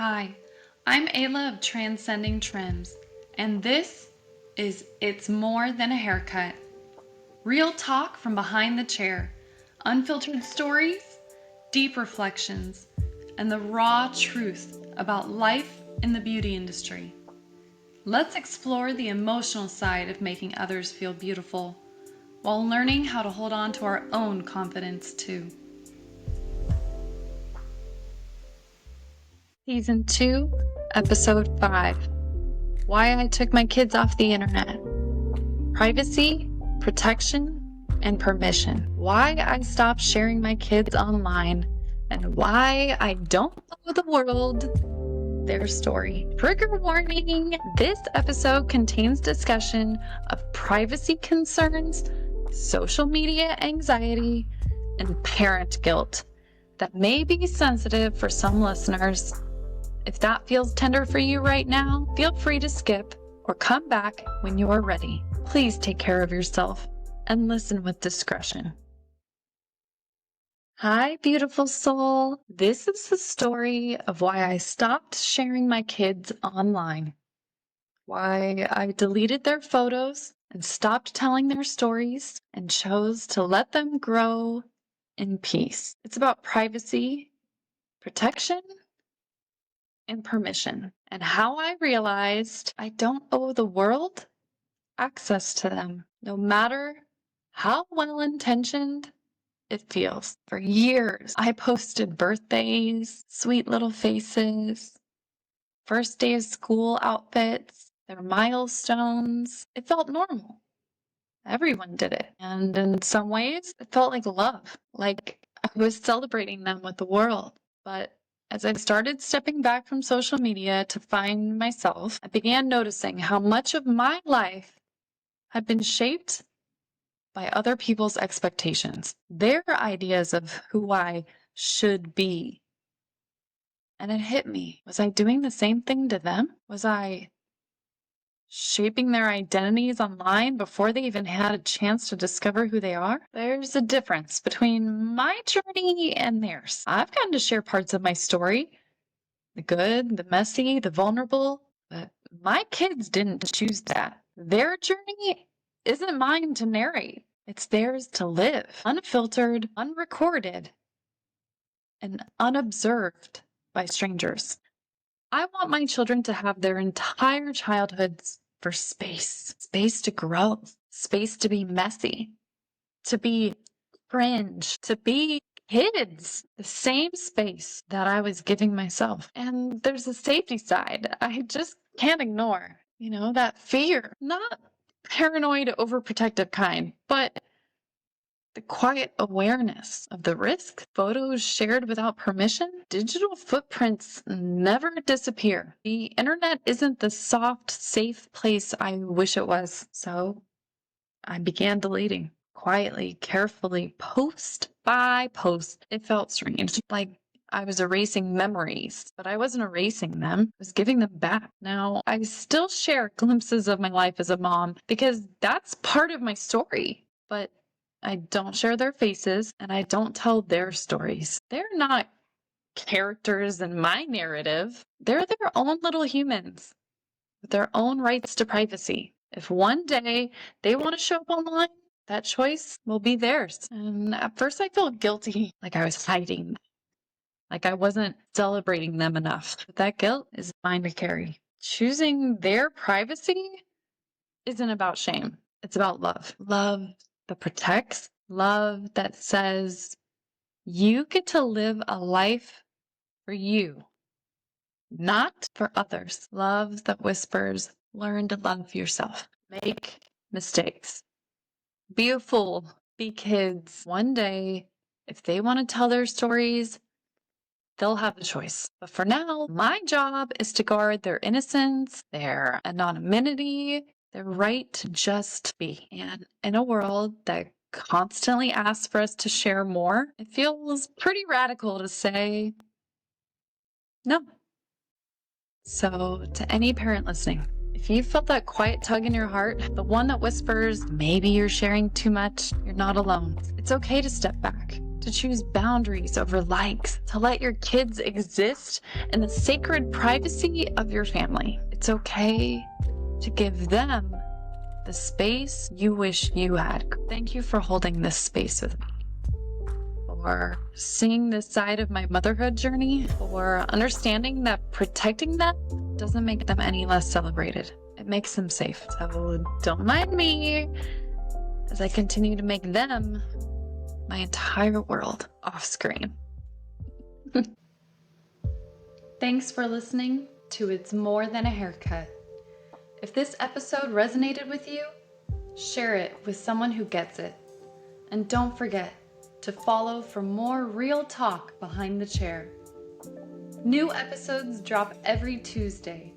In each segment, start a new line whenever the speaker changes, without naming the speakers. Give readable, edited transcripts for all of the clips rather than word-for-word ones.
Hi, I'm Ayla of Transcending Trims, and this is It's More Than a Haircut. Real talk from behind the chair, unfiltered stories, deep reflections, and the raw truth about life in the beauty industry. Let's explore the emotional side of making others feel beautiful while learning how to hold on to our own confidence too. Season 2, Episode 5. Why I took my kids off the internet. Privacy, protection, and permission. Why I stopped sharing my kids online, and why I don't tell the world their story. Trigger warning! This episode contains discussion of privacy concerns, social media anxiety, and parent guilt that may be sensitive for some listeners. If that feels tender for you right now, feel free to skip or come back when you are ready. Please take care of yourself and listen with discretion. Hi, beautiful soul. This is the story of why I stopped sharing my kids online. Why I deleted their photos and stopped telling their stories and chose to let them grow in peace. It's about privacy, protection, and permission, and how I realized I don't owe the world access to them, no matter how well-intentioned it feels. For years, I posted birthdays, sweet little faces, first day of school outfits, their milestones. It felt normal. Everyone did it. And in some ways, it felt like love, like I was celebrating them with the world. But as I started stepping back from social media to find myself, I began noticing how much of my life had been shaped by other people's expectations, their ideas of who I should be. And it hit me. Was I doing the same thing to them? Was I shaping their identities online before they even had a chance to discover who they are? There's a difference between my journey and theirs. I've gotten to share parts of my story, the good, the messy, the vulnerable, but my kids didn't choose that. Their journey isn't mine to narrate. It's theirs to live, unfiltered, unrecorded, and unobserved by strangers. I want my children to have their entire childhoods for space to grow, space to be messy, to be cringe, to be kids, the same space that I was giving myself. And there's a safety side I just can't ignore, that fear, not paranoid, overprotective kind, but the quiet awareness of the risk. Photos shared without permission, digital footprints never disappear. The internet isn't the soft, safe place I wish it was. So I began deleting quietly, carefully, post by post. It felt strange, like I was erasing memories, but I wasn't erasing them. I was giving them back. Now, I still share glimpses of my life as a mom because that's part of my story, but I don't share their faces and I don't tell their stories. They're not characters in my narrative. They're their own little humans with their own rights to privacy. If one day they want to show up online, that choice will be theirs. And at first I felt guilty, like I was hiding, like I wasn't celebrating them enough. But that guilt is mine to carry. Choosing their privacy isn't about shame. It's about love. Love that protects, love that says you get to live a life for you, not for others. Love that whispers, learn to love yourself. Make mistakes. Be a fool. Be kids. One day, if they want to tell their stories, they'll have the choice. But for now, my job is to guard their innocence, their anonymity, their right to just be. And in a world that constantly asks for us to share more, it feels pretty radical to say no. So, to any parent listening, if you felt that quiet tug in your heart, the one that whispers, maybe you're sharing too much, you're not alone. It's okay to step back. to choose boundaries over likes, to let your kids exist in the sacred privacy of your family. It's okay to give them the space you wish you had. Thank you for holding this space with me, for seeing this side of my motherhood journey, for understanding that protecting them doesn't make them any less celebrated. It makes them safe. So don't mind me as I continue to make them my entire world off screen. Thanks for listening to It's More Than a Haircut. If this episode resonated with you, share it with someone who gets it. And don't forget to follow for more real talk behind the chair. New episodes drop every Tuesday.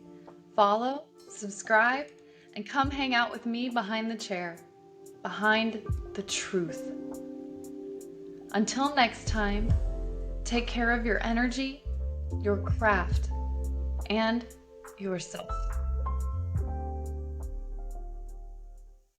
Follow, subscribe, and come hang out with me behind the chair, behind the truth. Until next time, take care of your energy, your craft, and yourself.